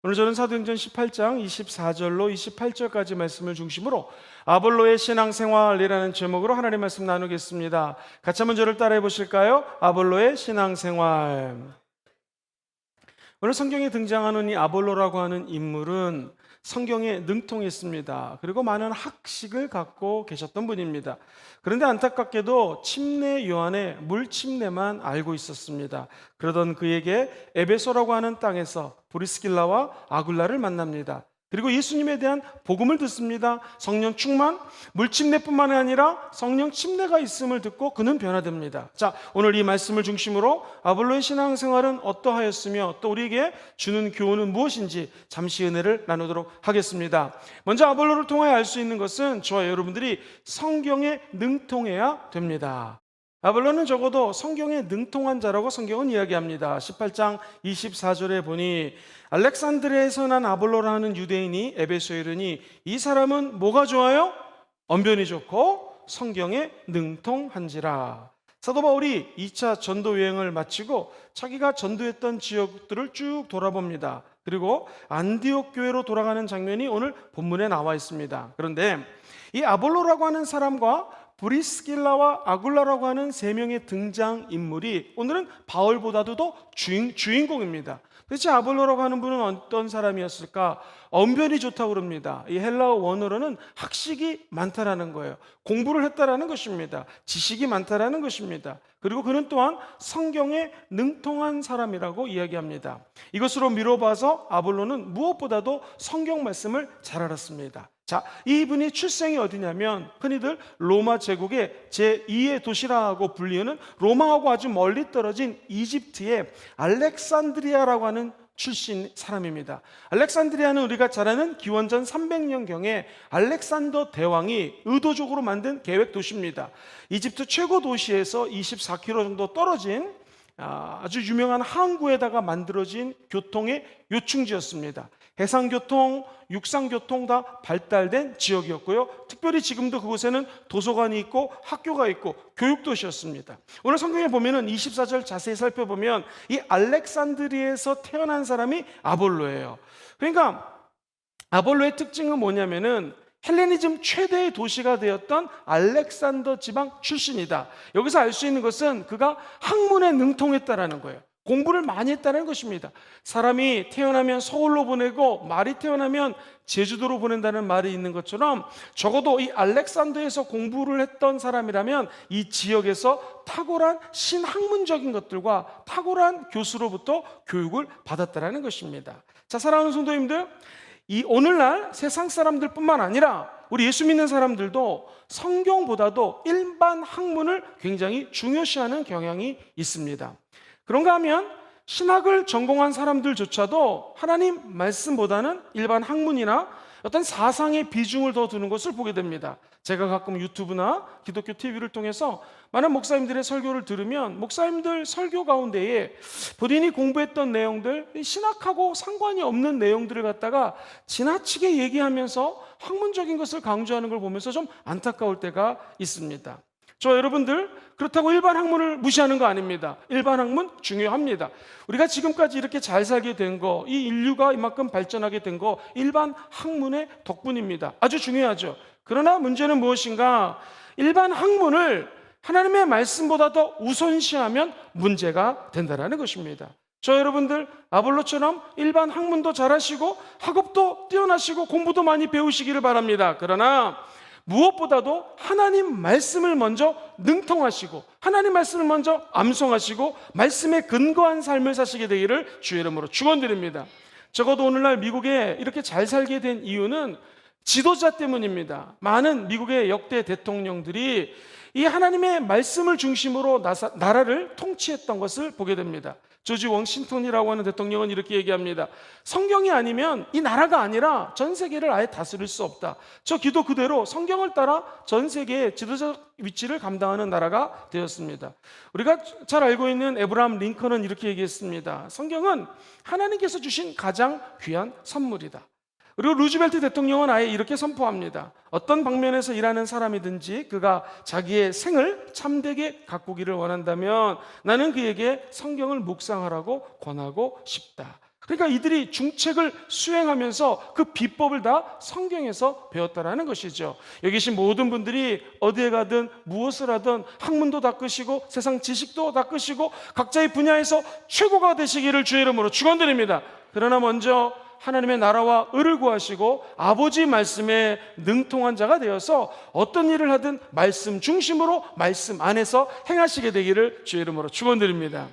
오늘 저는 사도행전 18장 24절로 28절까지 말씀을 중심으로 아볼로의 신앙생활이라는 제목으로 하나님의 말씀 나누겠습니다. 같이 한번 저를 따라해 보실까요? 아볼로의 신앙생활. 오늘 성경에 등장하는 이 아볼로라고 하는 인물은 성경에 능통했습니다. 그리고 많은 학식을 갖고 계셨던 분입니다. 그런데 안타깝게도 침례 요한의 물침례만 알고 있었습니다. 그러던 그에게 에베소라고 하는 땅에서 브리스길라와 아굴라를 만납니다. 그리고 예수님에 대한 복음을 듣습니다. 성령 충만, 물침례뿐만 아니라 성령 침례가 있음을 듣고 그는 변화됩니다. 자, 오늘 이 말씀을 중심으로 아볼로의 신앙생활은 어떠하였으며 또 우리에게 주는 교훈은 무엇인지 잠시 은혜를 나누도록 하겠습니다. 먼저 아볼로를 통하여 알 수 있는 것은 저와 여러분들이 성경에 능통해야 됩니다. 아볼로는 적어도 성경에 능통한 자라고 성경은 이야기합니다. 18장 24절에 보니 알렉산드리아에서 난 아볼로라는 유대인이 에베소에 이르니 이 사람은 뭐가 좋아요? 언변이 좋고 성경에 능통한지라. 사도 바울이 2차 전도 여행을 마치고 자기가 전도했던 지역들을 쭉 돌아봅니다. 그리고 안디옥 교회로 돌아가는 장면이 오늘 본문에 나와 있습니다. 그런데 이 아볼로라고 하는 사람과 브리스길라와 아굴라라고 하는 세 명의 등장인물이 오늘은 바울보다도 더 주인공입니다. 도대체 아볼로라고 하는 분은 어떤 사람이었을까? 언변이 좋다고 그럽니다. 이 헬라어 원어로는 학식이 많다라는 거예요. 공부를 했다라는 것입니다. 지식이 많다라는 것입니다. 그리고 그는 또한 성경에 능통한 사람이라고 이야기합니다. 이것으로 미뤄봐서 아볼로는 무엇보다도 성경 말씀을 잘 알았습니다. 자, 이분이 출생이 어디냐면 흔히들 로마 제국의 제2의 도시라고 불리는 로마하고 아주 멀리 떨어진 이집트의 알렉산드리아라고 하는 출신 사람입니다. 알렉산드리아는 우리가 잘 아는 기원전 300년경에 알렉산더 대왕이 의도적으로 만든 계획 도시입니다. 이집트 최고 도시에서 24km 정도 떨어진 아주 유명한 항구에다가 만들어진 교통의 요충지였습니다. 해상교통, 육상교통 다 발달된 지역이었고요. 특별히 지금도 그곳에는 도서관이 있고 학교가 있고 교육도시였습니다. 오늘 성경에 보면은 24절 자세히 살펴보면 이 알렉산드리아에서 태어난 사람이 아볼로예요. 그러니까 아볼로의 특징은 뭐냐면은 헬레니즘 최대의 도시가 되었던 알렉산더 지방 출신이다. 여기서 알 수 있는 것은 그가 학문에 능통했다라는 거예요. 공부를 많이 했다는 것입니다. 사람이 태어나면 서울로 보내고 말이 태어나면 제주도로 보낸다는 말이 있는 것처럼 적어도 이 알렉산더에서 공부를 했던 사람이라면 이 지역에서 탁월한 신학문적인 것들과 탁월한 교수로부터 교육을 받았다는 것입니다. 자, 사랑하는 성도님들, 이 오늘날 세상 사람들뿐만 아니라 우리 예수 믿는 사람들도 성경보다도 일반 학문을 굉장히 중요시하는 경향이 있습니다. 그런가 하면 신학을 전공한 사람들조차도 하나님 말씀보다는 일반 학문이나 어떤 사상의 비중을 더 두는 것을 보게 됩니다. 제가 가끔 유튜브나 기독교 TV를 통해서 많은 목사님들의 설교를 들으면 목사님들 설교 가운데에 본인이 공부했던 내용들, 신학하고 상관이 없는 내용들을 갖다가 지나치게 얘기하면서 학문적인 것을 강조하는 걸 보면서 좀 안타까울 때가 있습니다. 저 여러분들, 그렇다고 일반 학문을 무시하는 거 아닙니다. 일반 학문 중요합니다. 우리가 지금까지 이렇게 잘 살게 된 거, 이 인류가 이만큼 발전하게 된 거 일반 학문의 덕분입니다. 아주 중요하죠. 그러나 문제는 무엇인가? 일반 학문을 하나님의 말씀보다 더 우선시하면 문제가 된다는 것입니다. 저 여러분들 아볼로처럼 일반 학문도 잘하시고 학업도 뛰어나시고 공부도 많이 배우시기를 바랍니다. 그러나 무엇보다도 하나님 말씀을 먼저 능통하시고 하나님 말씀을 먼저 암송하시고 말씀에 근거한 삶을 사시게 되기를 주의 이름으로 축원드립니다. 적어도 오늘날 미국에 이렇게 잘 살게 된 이유는 지도자 때문입니다. 많은 미국의 역대 대통령들이 이 하나님의 말씀을 중심으로 나라를 통치했던 것을 보게 됩니다. 조지 워싱턴이라고 하는 대통령은 이렇게 얘기합니다. 성경이 아니면 이 나라가 아니라 전 세계를 아예 다스릴 수 없다. 저 기도 그대로 성경을 따라 전 세계의 지도적 위치를 감당하는 나라가 되었습니다. 우리가 잘 알고 있는 에브라함 링컨은 이렇게 얘기했습니다. 성경은 하나님께서 주신 가장 귀한 선물이다. 그리고 루즈벨트 대통령은 아예 이렇게 선포합니다. 어떤 방면에서 일하는 사람이든지 그가 자기의 생을 참되게 가꾸기를 원한다면 나는 그에게 성경을 묵상하라고 권하고 싶다. 그러니까 이들이 중책을 수행하면서 그 비법을 다 성경에서 배웠다라는 것이죠. 여기 계신 모든 분들이 어디에 가든 무엇을 하든 학문도 닦으시고 세상 지식도 닦으시고 각자의 분야에서 최고가 되시기를 주의 이름으로 축원드립니다. 그러나 먼저 하나님의 나라와 의를 구하시고 아버지 말씀에 능통한 자가 되어서 어떤 일을 하든 말씀 중심으로 말씀 안에서 행하시게 되기를 주의 이름으로 축원드립니다.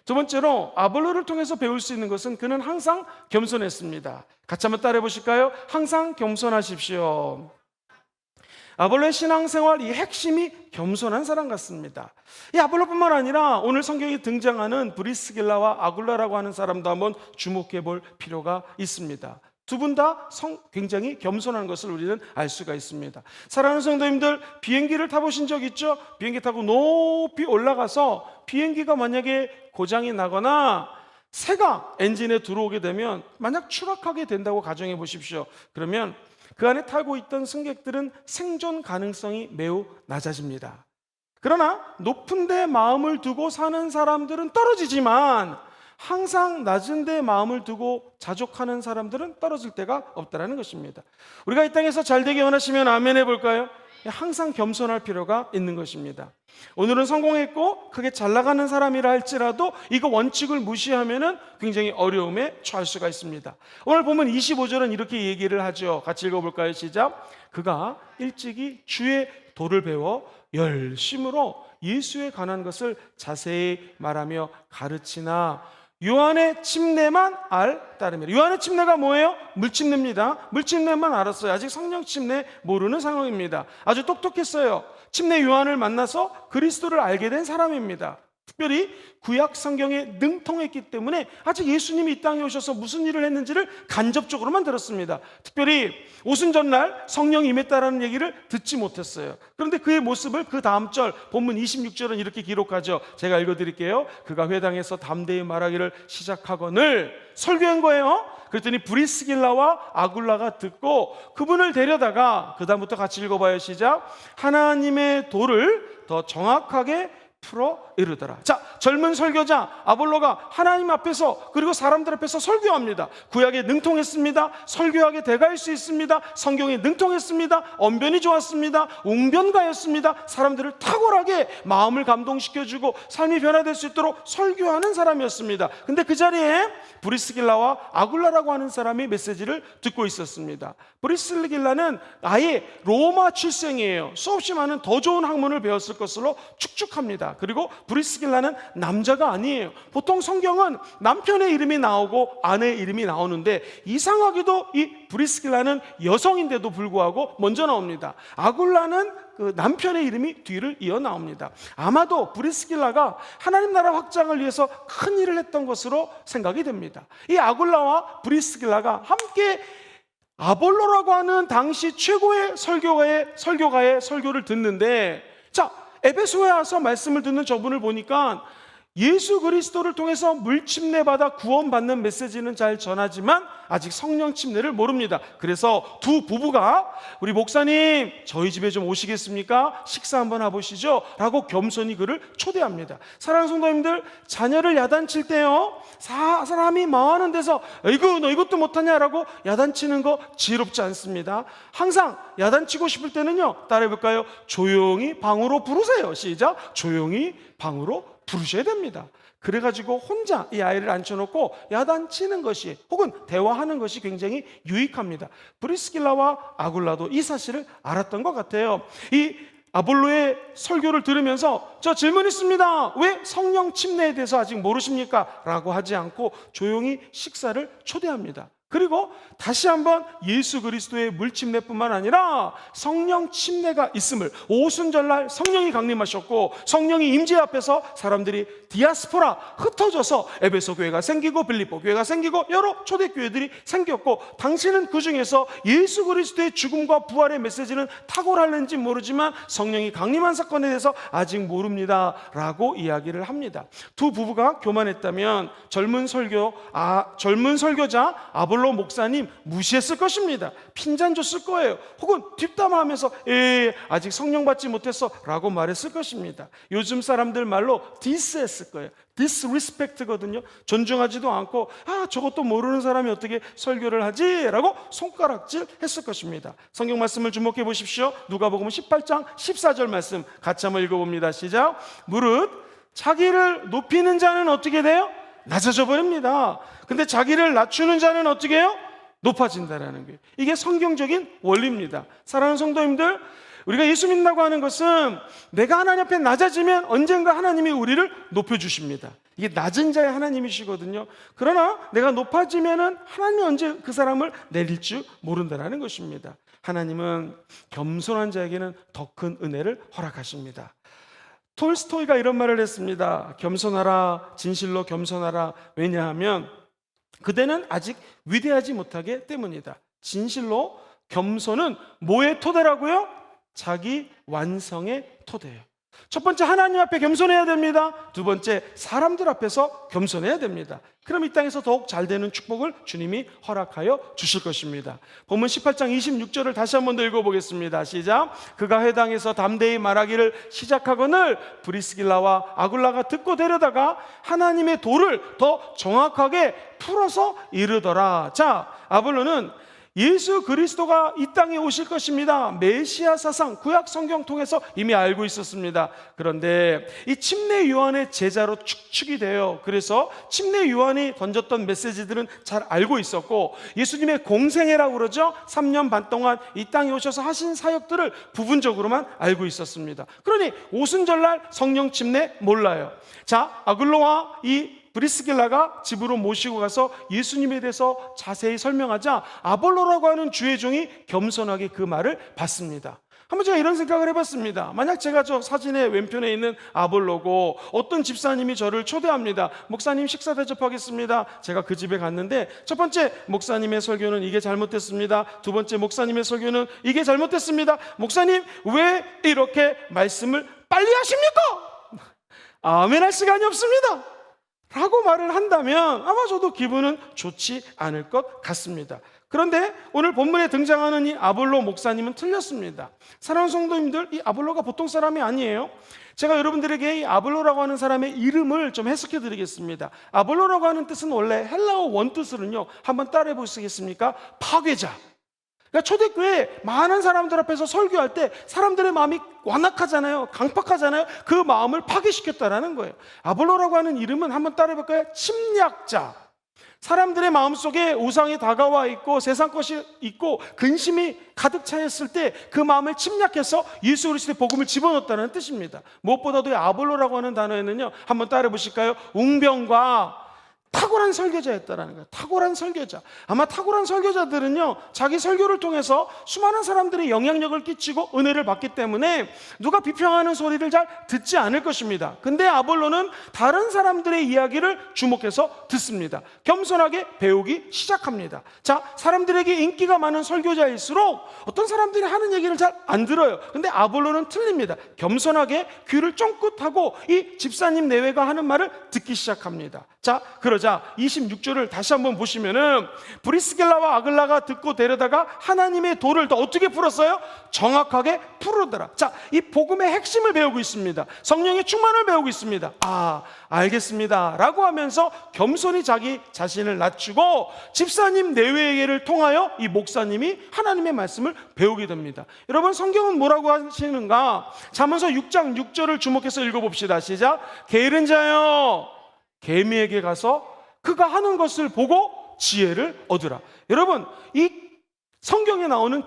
두 번째로 아볼로를 통해서 배울 수 있는 것은 그는 항상 겸손했습니다. 같이 한번 따라해 보실까요? 항상 겸손하십시오. 아볼로의 신앙생활 이 핵심이 겸손한 사람 같습니다. 이 아볼로뿐만 아니라 오늘 성경에 등장하는 브리스길라와 아굴라라고 하는 사람도 한번 주목해 볼 필요가 있습니다. 두 분 다 굉장히 겸손한 것을 우리는 알 수가 있습니다. 사랑하는 성도님들, 비행기를 타보신 적 있죠? 비행기 타고 높이 올라가서 비행기가 만약에 고장이 나거나 새가 엔진에 들어오게 되면 만약 추락하게 된다고 가정해 보십시오. 그러면 그 안에 타고 있던 승객들은 생존 가능성이 매우 낮아집니다. 그러나 높은 데 마음을 두고 사는 사람들은 떨어지지만 항상 낮은 데 마음을 두고 자족하는 사람들은 떨어질 데가 없다는 것입니다. 우리가 이 땅에서 잘 되기 원하시면 아멘 해볼까요? 항상 겸손할 필요가 있는 것입니다. 오늘은 성공했고 크게 잘 나가는 사람이라 할지라도 이거 원칙을 무시하면 굉장히 어려움에 처할 수가 있습니다. 오늘 보면 25절은 이렇게 얘기를 하죠. 같이 읽어볼까요? 시작. 그가 일찍이 주의 도를 배워 열심으로 예수에 관한 것을 자세히 말하며 가르치나 요한의 침례만 따름이라. 요한의 침례가 뭐예요? 물침례입니다. 물침례만 알았어요. 아직 성령 침례 모르는 상황입니다. 아주 똑똑했어요. 침례 요한을 만나서 그리스도를 알게 된 사람입니다. 특별히 구약 성경에 능통했기 때문에 아직 예수님이 이 땅에 오셔서 무슨 일을 했는지를 간접적으로만 들었습니다. 특별히 오순절날 성령이 임했다라는 얘기를 듣지 못했어요. 그런데 그의 모습을 그 다음 절 본문 26절은 이렇게 기록하죠. 제가 읽어드릴게요. 그가 회당에서 담대히 말하기를 시작하거늘 설교한 거예요. 그랬더니 브리스길라와 아굴라가 듣고 그분을 데려다가 그 다음부터 같이 읽어봐요. 시작. 하나님의 도를 더 정확하게 풀어 이르더라. 자, 젊은 설교자 아볼로가 하나님 앞에서 그리고 사람들 앞에서 설교합니다. 구약에 능통했습니다. 설교하게 돼갈 수 있습니다. 성경에 능통했습니다. 언변이 좋았습니다. 웅변가였습니다. 사람들을 탁월하게 마음을 감동시켜주고 삶이 변화될 수 있도록 설교하는 사람이었습니다. 근데 그 자리에 브리스길라와 아굴라라고 하는 사람이 메시지를 듣고 있었습니다. 브리스길라는 아예 로마 출생이에요. 수없이 많은 더 좋은 학문을 배웠을 것으로 축축합니다. 그리고 브리스길라는 남자가 아니에요. 보통 성경은 남편의 이름이 나오고 아내의 이름이 나오는데 이상하게도 이 브리스길라는 여성인데도 불구하고 먼저 나옵니다. 아굴라는 그 남편의 이름이 뒤를 이어 나옵니다. 아마도 브리스길라가 하나님 나라 확장을 위해서 큰 일을 했던 것으로 생각이 됩니다. 이 아굴라와 브리스길라가 함께 아볼로라고 하는 당시 최고의 설교가의 설교를 듣는데, 자, 에베소에 와서 말씀을 듣는 저분을 보니까 예수 그리스도를 통해서 물침례 받아 구원받는 메시지는 잘 전하지만 아직 성령 침례를 모릅니다. 그래서 두 부부가 우리 목사님 저희 집에 좀 오시겠습니까? 식사 한번 해보시죠 라고 겸손히 그를 초대합니다. 사랑하는 성도님들, 자녀를 야단칠 때요, 사람이 많은 데서 에이구 너 이것도 못하냐라고 야단치는 거 지혜롭지 않습니다. 항상 야단치고 싶을 때는요, 따라해볼까요? 조용히 방으로 부르세요. 시작. 조용히 방으로 부르셔야 됩니다. 그래가지고 혼자 이 아이를 앉혀놓고 야단치는 것이 혹은 대화하는 것이 굉장히 유익합니다. 브리스길라와 아굴라도 이 사실을 알았던 것 같아요. 이 아볼로의 설교를 들으면서 저 질문 있습니다. 왜 성령 침례에 대해서 아직 모르십니까? 라고 하지 않고 조용히 식사를 초대합니다. 그리고 다시 한번 예수 그리스도의 물침례뿐만 아니라 성령 침례가 있음을, 오순절날 성령이 강림하셨고 성령이 임재 앞에서 사람들이 디아스포라 흩어져서 에베소 교회가 생기고 빌립보 교회가 생기고 여러 초대교회들이 생겼고, 당신은 그 중에서 예수 그리스도의 죽음과 부활의 메시지는 탁월할는지 모르지만 성령이 강림한 사건에 대해서 아직 모릅니다 라고 이야기를 합니다. 두 부부가 교만했다면 젊은 설교자 아볼로 아볼로 목사님 무시했을 것입니다. 핀잔 줬을 거예요. 혹은 뒷담화하면서 아직 성령 받지 못했어 라고 말했을 것입니다. 요즘 사람들 말로 디스했을 거예요. disrespect거든요. 존중하지도 않고 저것도 모르는 사람이 어떻게 설교를 하지? 라고 손가락질 했을 것입니다. 성경 말씀을 주목해 보십시오. 누가복음 18장 14절 말씀 같이 한번 읽어봅니다. 시작. 무릇 자기를 높이는 자는 어떻게 돼요? 낮아져 버립니다. 근데 자기를 낮추는 자는 어떻게 해요? 높아진다라는 거예요. 이게 성경적인 원리입니다. 사랑하는 성도님들, 우리가 예수 믿는다고 하는 것은 내가 하나님 앞에 낮아지면 언젠가 하나님이 우리를 높여주십니다. 이게 낮은 자의 하나님이시거든요. 그러나 내가 높아지면은 하나님이 언제 그 사람을 내릴 줄 모른다는 것입니다. 하나님은 겸손한 자에게는 더 큰 은혜를 허락하십니다. 톨스토이가 이런 말을 했습니다. 겸손하라, 진실로 겸손하라. 왜냐하면 그대는 아직 위대하지 못하기 때문이다. 진실로 겸손은 뭐의 토대라고요? 자기 완성의 토대예요. 첫 번째, 하나님 앞에 겸손해야 됩니다. 두 번째, 사람들 앞에서 겸손해야 됩니다. 그럼 이 땅에서 더욱 잘 되는 축복을 주님이 허락하여 주실 것입니다. 본문 18장 26절을 다시 한번 더 읽어보겠습니다. 시작. 그가 회당에서 담대히 말하기를 시작하거늘 브리스길라와 아굴라가 듣고 데려다가 하나님의 도를 더 정확하게 풀어서 이르더라. 자, 아볼로는 예수 그리스도가 이 땅에 오실 것입니다. 메시아 사상 구약 성경 통해서 이미 알고 있었습니다. 그런데 이 침례 요한의 제자로 축축이 돼요. 그래서 침례 요한이 던졌던 메시지들은 잘 알고 있었고, 예수님의 공생애라고 그러죠. 3년 반 동안 이 땅에 오셔서 하신 사역들을 부분적으로만 알고 있었습니다. 그러니 오순절날 성령 침례 몰라요. 자, 아글로와 이 브리스길라가 집으로 모시고 가서 예수님에 대해서 자세히 설명하자 아볼로라고 하는 주의 종이 겸손하게 그 말을 받습니다. 한번 제가 이런 생각을 해봤습니다. 만약 제가 저 사진의 왼편에 있는 아볼로고 어떤 집사님이 저를 초대합니다. 목사님 식사 대접하겠습니다. 제가 그 집에 갔는데 첫 번째 목사님의 설교는 이게 잘못됐습니다. 두 번째 목사님의 설교는 이게 잘못됐습니다. 목사님 왜 이렇게 말씀을 빨리 하십니까? 아멘 할 시간이 없습니다 라고 말을 한다면 아마 저도 기분은 좋지 않을 것 같습니다. 그런데 오늘 본문에 등장하는 이 아볼로 목사님은 틀렸습니다. 사랑하는 성도님들, 이 아볼로가 보통 사람이 아니에요. 제가 여러분들에게 이 아볼로라고 하는 사람의 이름을 좀 해석해 드리겠습니다. 아볼로라고 하는 뜻은 원래 헬라어 원뜻으로는요, 한번 따라해 보시겠습니까? 파괴자. 그러니까 초대교회 많은 사람들 앞에서 설교할 때 사람들의 마음이 완악하잖아요. 강팍하잖아요. 그 마음을 파괴시켰다라는 거예요. 아볼로라고 하는 이름은 한번 따라해볼까요? 침략자. 사람들의 마음속에 우상이 다가와 있고 세상 것이 있고 근심이 가득 차있을 때 그 마음을 침략해서 예수 그리스도의 복음을 집어넣었다는 뜻입니다. 무엇보다도 이 아볼로라고 하는 단어에는요, 한번 따라해 보실까요? 웅변과 탁월한 설교자였다라는 거예요. 탁월한 설교자. 아마 탁월한 설교자들은요, 자기 설교를 통해서 수많은 사람들이 영향력을 끼치고 은혜를 받기 때문에 누가 비평하는 소리를 잘 듣지 않을 것입니다. 근데 아볼로는 다른 사람들의 이야기를 주목해서 듣습니다. 겸손하게 배우기 시작합니다. 자, 사람들에게 인기가 많은 설교자일수록 어떤 사람들이 하는 얘기를 잘 안 들어요. 근데 아볼로는 틀립니다. 겸손하게 귀를 쫑긋하고 이 집사님 내외가 하는 말을 듣기 시작합니다. 자, 그러자 26절을 다시 한번 보시면은 브리스길라와 아글라가 듣고 데려다가 하나님의 도를 더 어떻게 풀었어요? 정확하게 풀어더라. 자, 이 복음의 핵심을 배우고 있습니다. 성령의 충만을 배우고 있습니다. 아, 알겠습니다 라고 하면서 겸손히 자기 자신을 낮추고 집사님 내외를 통하여 이 목사님이 하나님의 말씀을 배우게 됩니다. 여러분, 성경은 뭐라고 하시는가? 잠언서 6장 6절을 주목해서 읽어봅시다. 시작. 게으른 자여, 개미에게 가서 그가 하는 것을 보고 지혜를 얻으라. 여러분, 이 성경에 나오는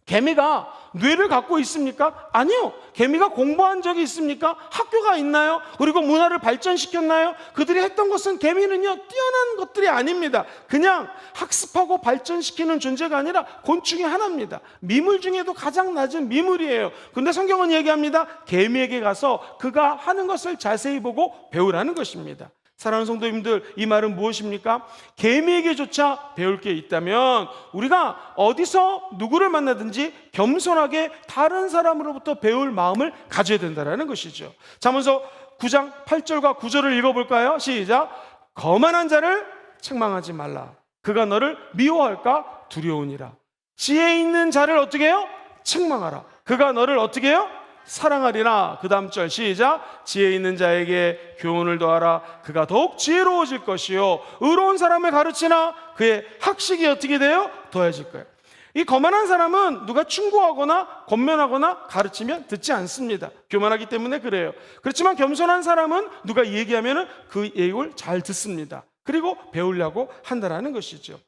개미가 뇌를 갖고 있습니까? 아니요. 개미가 공부한 적이 있습니까? 학교가 있나요? 그리고 문화를 발전시켰나요? 그들이 했던 것은, 개미는요, 뛰어난 것들이 아닙니다. 그냥 학습하고 발전시키는 존재가 아니라 곤충의 하나입니다. 미물 중에도 가장 낮은 미물이에요. 근데 성경은 얘기합니다. 개미에게 가서 그가 하는 것을 자세히 보고 배우라는 것입니다. 사랑하는 성도님들, 이 말은 무엇입니까? 개미에게조차 배울 게 있다면 우리가 어디서 누구를 만나든지 겸손하게 다른 사람으로부터 배울 마음을 가져야 된다는 것이죠. 잠언서 9장 8절과 9절을 읽어볼까요? 시작. 거만한 자를 책망하지 말라. 그가 너를 미워할까 두려우니라. 지혜 있는 자를 어떻게 해요? 책망하라. 그가 너를 어떻게 해요? 사랑하리라. 그 다음 절 시작. 지혜 있는 자에게 교훈을 더하라. 그가 더욱 지혜로워질 것이요 의로운 사람을 가르치나 그의 학식이 어떻게 돼요? 더해질 거예요. 이 거만한 사람은 누가 충고하거나 권면하거나 가르치면 듣지 않습니다. 교만하기 때문에 그래요. 그렇지만 겸손한 사람은 누가 얘기하면 그 얘기를 잘 듣습니다. 그리고 배우려고 한다는 것이죠.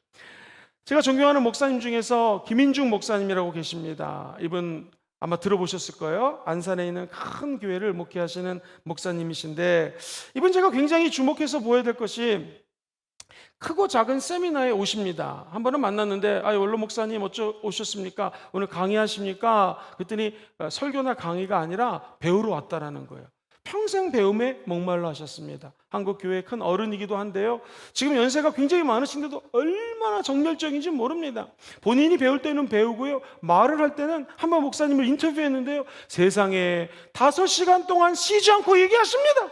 제가 존경하는 목사님 중에서 김인중 목사님이라고 계십니다. 이분 아마 들어보셨을 거예요. 안산에 있는 큰 교회를 목회하시는 목사님이신데, 이분 제가 굉장히 주목해서 보여야 될 것이 크고 작은 세미나에 오십니다. 한 번은 만났는데 원로 목사님 오셨습니까? 오늘 강의하십니까? 그랬더니 설교나 강의가 아니라 배우러 왔다라는 거예요. 평생 배움에 목말라 하셨습니다. 한국 교회의 큰 어른이기도 한데요, 지금 연세가 굉장히 많으신데도 얼마나 정열적인지 모릅니다. 본인이 배울 때는 배우고요, 말을 할 때는 한번 목사님을 인터뷰했는데요, 세상에 5시간 동안 쉬지 않고 얘기하십니다.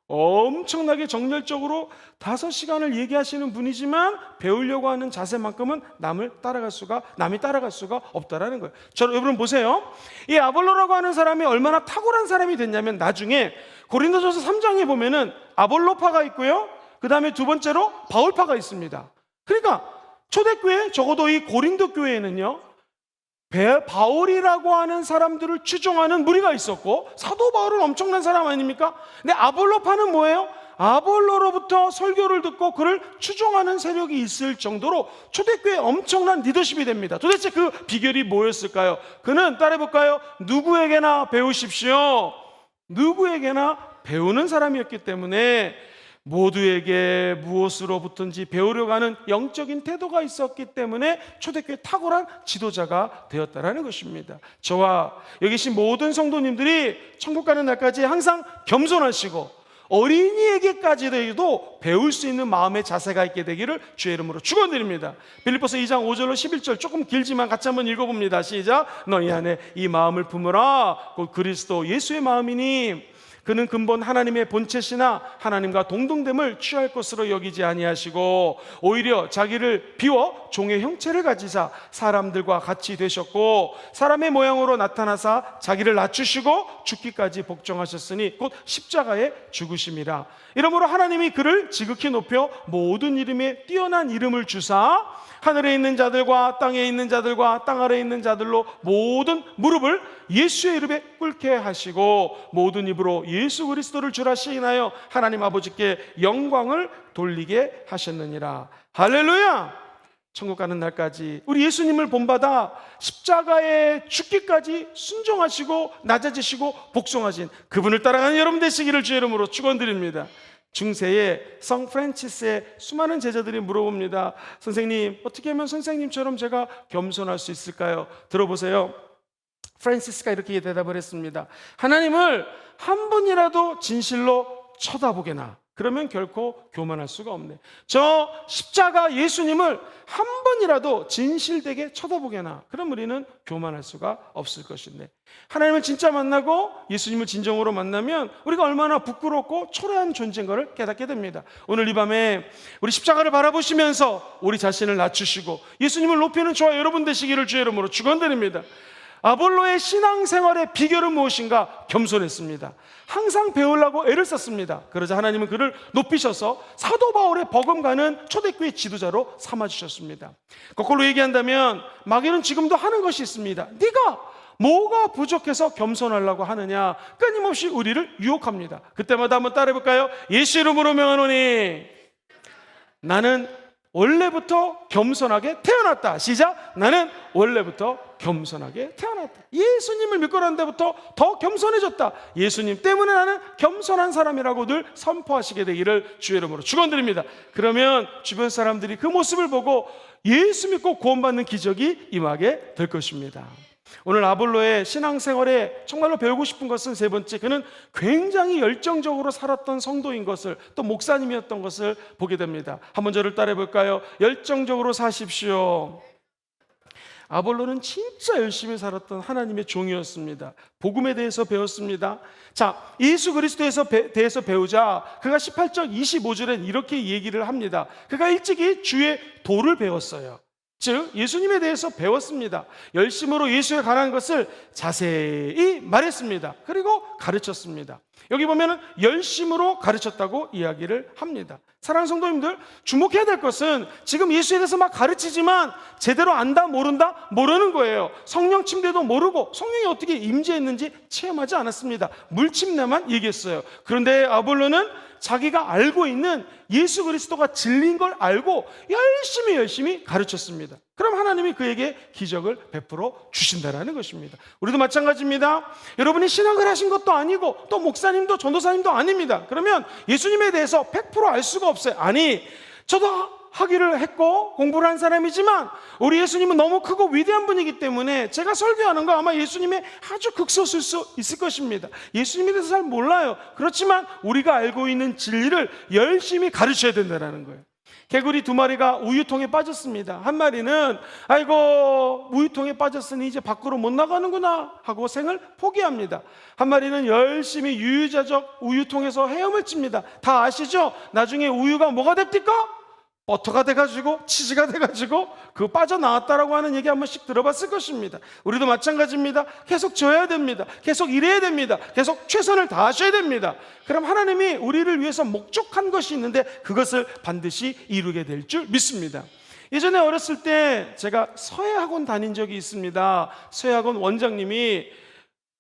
엄청나게 정열적으로 5시간을 얘기하시는 분이지만 배우려고 하는 자세만큼은 남이 따라갈 수가 없다라는 거예요. 여러분 보세요. 이 아볼로라고 하는 사람이 얼마나 탁월한 사람이 됐냐면, 나중에 고린도전서 3장에 보면은 아볼로파가 있고요, 그 다음에 두 번째로 바울파가 있습니다. 그러니까 초대교회, 적어도 이 고린도 교회에는요, 바울이라고 하는 사람들을 추종하는 무리가 있었고, 사도 바울은 엄청난 사람 아닙니까? 근데 아볼로파는 뭐예요? 아볼로로부터 설교를 듣고 그를 추종하는 세력이 있을 정도로 초대교회에 엄청난 리더십이 됩니다. 도대체 그 비결이 뭐였을까요? 그는 따라해볼까요? 누구에게나 배우십시오. 누구에게나 배우는 사람이었기 때문에 모두에게 무엇으로부터인지 배우려고 하는 영적인 태도가 있었기 때문에 초대교회 탁월한 지도자가 되었다라는 것입니다. 저와 여기 계신 모든 성도님들이 천국 가는 날까지 항상 겸손하시고 어린이에게까지도 배울 수 있는 마음의 자세가 있게 되기를 주의 이름으로 축원드립니다. 빌립보서 2장 5절로 11절 조금 길지만 같이 한번 읽어봅니다. 시작. 너희 안에 이 마음을 품으라. 곧 그리스도 예수의 마음이니 그는 근본 하나님의 본체시나 하나님과 동등됨을 취할 것으로 여기지 아니하시고 오히려 자기를 비워 종의 형체를 가지사 사람들과 같이 되셨고 사람의 모양으로 나타나사 자기를 낮추시고 죽기까지 복종하셨으니 곧 십자가에 죽으심이라. 이러므로 하나님이 그를 지극히 높여 모든 이름에 뛰어난 이름을 주사 하늘에 있는 자들과 땅에 있는 자들과 땅 아래에 있는 자들로 모든 무릎을 예수의 이름에 꿇게 하시고 모든 입으로 예수 그리스도를 주라 시인하여 하나님 아버지께 영광을 돌리게 하셨느니라. 할렐루야. 천국 가는 날까지 우리 예수님을 본받아 십자가에 죽기까지 순종하시고 낮아지시고 복종하신 그분을 따라가는 여러분 되시기를 주의 이름으로 축원드립니다. 중세에 성 프란치스의 수많은 제자들이 물어봅니다. 선생님, 어떻게 하면 선생님처럼 제가 겸손할 수 있을까요? 들어보세요. 프란치스가 이렇게 대답을 했습니다. 하나님을 한 번이라도 진실로 쳐다보게나. 그러면 결코 교만할 수가 없네. 저 십자가 예수님을 한 번이라도 진실되게 쳐다보게나. 그럼 우리는 교만할 수가 없을 것인데, 하나님을 진짜 만나고 예수님을 진정으로 만나면 우리가 얼마나 부끄럽고 초라한 존재인가를 깨닫게 됩니다. 오늘 이 밤에 우리 십자가를 바라보시면서 우리 자신을 낮추시고 예수님을 높이는 저와 여러분 되시기를 주의 이름으로 축원드립니다. 아볼로의 신앙생활의 비결은 무엇인가? 겸손했습니다. 항상 배우려고 애를 썼습니다. 그러자 하나님은 그를 높이셔서 사도 바울의 버금가는 초대교회 지도자로 삼아주셨습니다. 거꾸로 얘기한다면 마귀는 지금도 하는 것이 있습니다. 네가 뭐가 부족해서 겸손하려고 하느냐, 끊임없이 우리를 유혹합니다. 그때마다 한번 따라해볼까요? 예수 이름으로 명하노니 나는 원래부터 겸손하게 태어났다. 시작. 나는 원래부터 겸손하게 태어났다. 예수님을 믿고 난 데부터 더 겸손해졌다. 예수님 때문에 나는 겸손한 사람이라고 늘 선포하시게 되기를 주의 이름으로 축원드립니다. 그러면 주변 사람들이 그 모습을 보고 예수 믿고 구원받는 기적이 임하게 될 것입니다. 오늘 아볼로의 신앙생활에 정말로 배우고 싶은 것은 세 번째, 그는 굉장히 열정적으로 살았던 성도인 것을, 또 목사님이었던 것을 보게 됩니다. 한번 저를 따라해 볼까요? 열정적으로 사십시오. 아볼로는 진짜 열심히 살았던 하나님의 종이었습니다. 복음에 대해서 배웠습니다. 자, 예수 그리스도에 대해서 배우자 그가 18절 25절엔 이렇게 얘기를 합니다. 그가 일찍이 주의 도를 배웠어요. 즉 예수님에 대해서 배웠습니다. 열심으로 예수에 관한 것을 자세히 말했습니다. 그리고 가르쳤습니다. 여기 보면 열심으로 가르쳤다고 이야기를 합니다. 사랑하는 성도님들, 주목해야 될 것은 지금 예수에 대해서 막 가르치지만 제대로 안다 모른다 모르는 거예요. 성령 침례도 모르고 성령이 어떻게 임재했는지 체험하지 않았습니다. 물침례만 얘기했어요. 그런데 아볼로는 자기가 알고 있는 예수 그리스도가 진리인 걸 알고 열심히 가르쳤습니다. 그럼 하나님이 그에게 기적을 베풀어 주신다는 것입니다. 우리도 마찬가지입니다. 여러분이 신학을 하신 것도 아니고 또 목사님도 전도사님도 아닙니다. 그러면 예수님에 대해서 100% 알 수가 없어요. 아니, 저도 학위를 했고 공부를 한 사람이지만 우리 예수님은 너무 크고 위대한 분이기 때문에 제가 설교하는 거 아마 예수님의 아주 극소수일 수 있을 것입니다. 예수님에 대해서 잘 몰라요. 그렇지만 우리가 알고 있는 진리를 열심히 가르쳐야 된다는 거예요. 개구리 2마리가 우유통에 빠졌습니다. 한 마리는 아이고 우유통에 빠졌으니 이제 밖으로 못 나가는구나 하고 생을 포기합니다. 한 마리는 열심히 유유자적 우유통에서 헤엄을 칩니다. 다 아시죠? 나중에 우유가 뭐가 됩니까? 버터가 돼가지고 치즈가 돼가지고 그 빠져나왔다라고 하는 얘기 한 번씩 들어봤을 것입니다. 우리도 마찬가지입니다. 계속 져야 됩니다. 계속 일해야 됩니다. 계속 최선을 다하셔야 됩니다. 그럼 하나님이 우리를 위해서 목적한 것이 있는데 그것을 반드시 이루게 될 줄 믿습니다. 예전에 어렸을 때 제가 서예학원 다닌 적이 있습니다. 서예학원 원장님이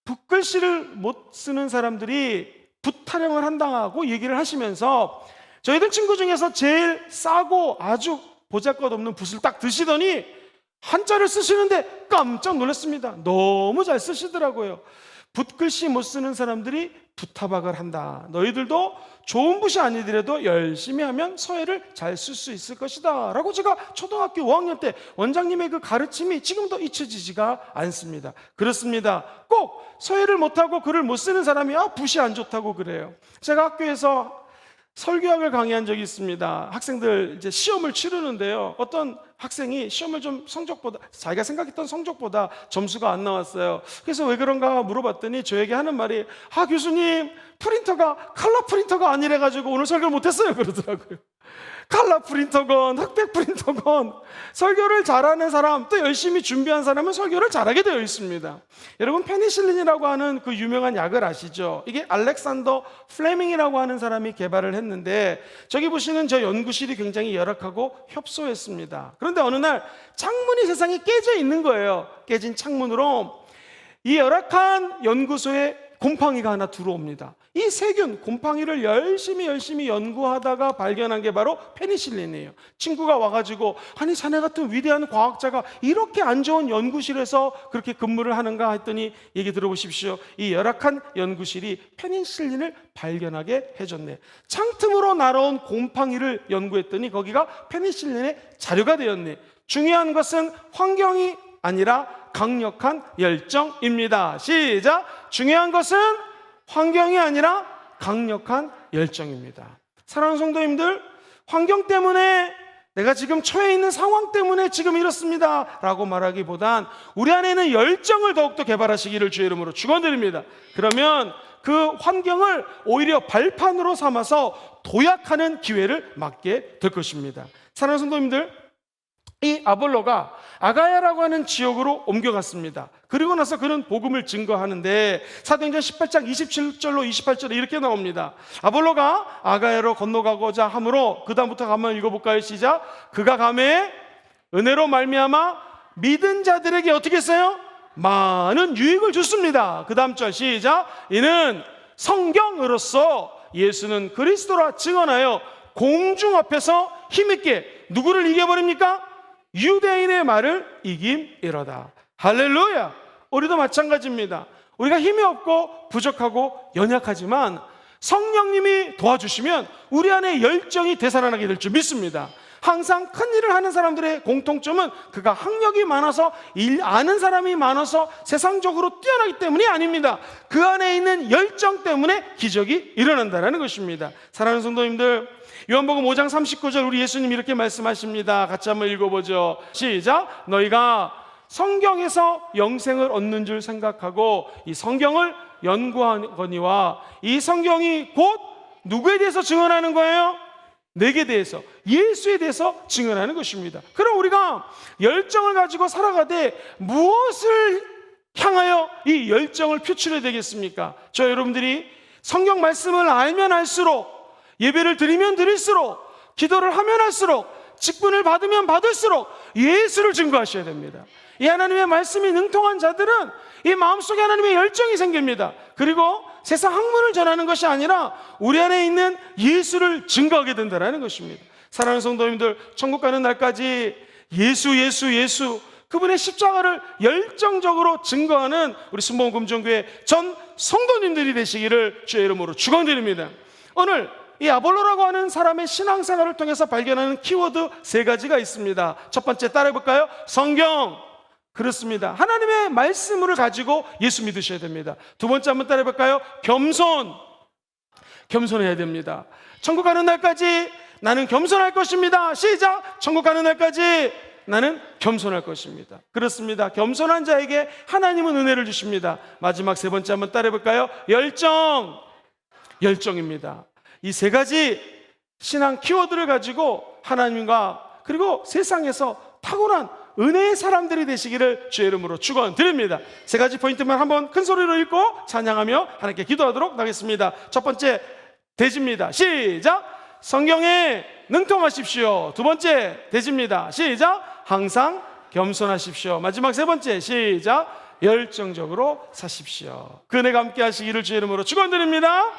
붓글씨를 못 쓰는 사람들이 붓 타령을 한다고 얘기를 하시면서 저희들 친구 중에서 제일 싸고 아주 보잘것없는 붓을 딱 드시더니 한자를 쓰시는데 깜짝 놀랐습니다. 너무 잘 쓰시더라고요. 붓글씨 못 쓰는 사람들이 붓타박을 한다. 너희들도 좋은 붓이 아니더라도 열심히 하면 서예를 잘 쓸 수 있을 것이다 라고 제가 초등학교 5학년 때 원장님의 그 가르침이 지금도 잊혀지지가 않습니다. 그렇습니다. 꼭 서예를 못하고 글을 못 쓰는 사람이 붓이 안 좋다고 그래요. 제가 학교에서 설교학을 강의한 적이 있습니다. 학생들 이제 시험을 치르는데요. 어떤 학생이 시험을 좀 성적보다 자기가 생각했던 성적보다 점수가 안 나왔어요. 그래서 왜 그런가 물어봤더니 저에게 하는 말이 교수님 프린터가 컬러 프린터가 아니래 가지고 오늘 설교를 못했어요 그러더라고요. 컬러 프린터건 흑백 프린터건 설교를 잘하는 사람 또 열심히 준비한 사람은 설교를 잘하게 되어 있습니다. 여러분 페니실린이라고 하는 그 유명한 약을 아시죠? 이게 알렉산더 플레밍이라고 하는 사람이 개발을 했는데 저기 보시는 저 연구실이 굉장히 열악하고 협소했습니다. 그런데 어느 날 창문이 세상에 깨져 있는 거예요. 깨진 창문으로 이 열악한 연구소에 곰팡이가 하나 들어옵니다. 이 세균, 곰팡이를 열심히 연구하다가 발견한 게 바로 페니실린이에요. 친구가 와가지고 아니 자네 같은 위대한 과학자가 이렇게 안 좋은 연구실에서 그렇게 근무를 하는가 했더니 얘기 들어보십시오. 이 열악한 연구실이 페니실린을 발견하게 해줬네. 창틈으로 날아온 곰팡이를 연구했더니 거기가 페니실린의 자료가 되었네. 중요한 것은 환경이 아니라 강력한 열정입니다. 시작! 중요한 것은 환경이 아니라 강력한 열정입니다. 사랑하는 성도님들, 환경 때문에 내가 지금 처해 있는 상황 때문에 지금 이렇습니다 라고 말하기보단 우리 안에 있는 열정을 더욱더 개발하시기를 주의 이름으로 축원드립니다. 그러면 그 환경을 오히려 발판으로 삼아서 도약하는 기회를 맞게 될 것입니다. 사랑하는 성도님들, 이 아볼로가 아가야라고 하는 지역으로 옮겨갔습니다. 그리고 나서 그는 복음을 증거하는데 사도행전 18장 27절로 28절에 이렇게 나옵니다. 아볼로가 아가야로 건너가고자 하므로 그 다음부터 한번 읽어볼까요? 시작. 그가 가매 은혜로 말미암아 믿은 자들에게 어떻게 했어요? 많은 유익을 줬습니다. 그 다음 절 시작. 이는 성경으로서 예수는 그리스도라 증언하여 공중 앞에서 힘있게 누구를 이겨버립니까? 유대인의 말을 이김이로다. 할렐루야. 우리도 마찬가지입니다. 우리가 힘이 없고 부족하고 연약하지만 성령님이 도와주시면 우리 안에 열정이 되살아나게 될 줄 믿습니다. 항상 큰 일을 하는 사람들의 공통점은 그가 학력이 많아서 일 아는 사람이 많아서 세상적으로 뛰어나기 때문이 아닙니다. 그 안에 있는 열정 때문에 기적이 일어난다는 것입니다. 사랑하는 성도님들, 요한복음 5장 39절 우리 예수님 이렇게 말씀하십니다. 같이 한번 읽어보죠. 시작. 너희가 성경에서 영생을 얻는 줄 생각하고 이 성경을 연구하거니와 이 성경이 곧 누구에 대해서 증언하는 거예요? 내게 대해서, 예수에 대해서 증언하는 것입니다. 그럼 우리가 열정을 가지고 살아가되 무엇을 향하여 이 열정을 표출해야 되겠습니까? 저 여러분들이 성경 말씀을 알면 알수록, 예배를 드리면 드릴수록, 기도를 하면 할수록, 직분을 받으면 받을수록 예수를 증거하셔야 됩니다. 이 하나님의 말씀이 능통한 자들은 이 마음속에 하나님의 열정이 생깁니다. 그리고 세상 학문을 전하는 것이 아니라 우리 안에 있는 예수를 증거하게 된다는 것입니다. 사랑하는 성도님들, 천국 가는 날까지 예수 그분의 십자가를 열정적으로 증거하는 우리 순복음금정교회 전 성도님들이 되시기를 주의 이름으로 축원드립니다. 오늘 이 아볼로라고 하는 사람의 신앙생활을 통해서 발견하는 키워드 3가지가 있습니다. 첫 번째 따라해볼까요? 성경. 그렇습니다. 하나님의 말씀을 가지고 예수 믿으셔야 됩니다. 두 번째 한번 따라해볼까요? 겸손해야 됩니다. 천국 가는 날까지 나는 겸손할 것입니다. 시작! 천국 가는 날까지 나는 겸손할 것입니다. 그렇습니다. 겸손한 자에게 하나님은 은혜를 주십니다. 마지막 3번째 한번 따라해볼까요? 열정입니다. 이 3가지 신앙 키워드를 가지고 하나님과 그리고 세상에서 탁월한 은혜의 사람들이 되시기를 주의 이름으로 축원드립니다. 3가지 포인트만 한번 큰 소리로 읽고 찬양하며 하나님께 기도하도록 하겠습니다. 첫 번째 대지입니다. 시작! 성경에 능통하십시오. 두 번째 대지입니다. 시작! 항상 겸손하십시오. 마지막 3번째 시작! 열정적으로 사십시오. 그 은혜가 함께 하시기를 주의 이름으로 축원드립니다.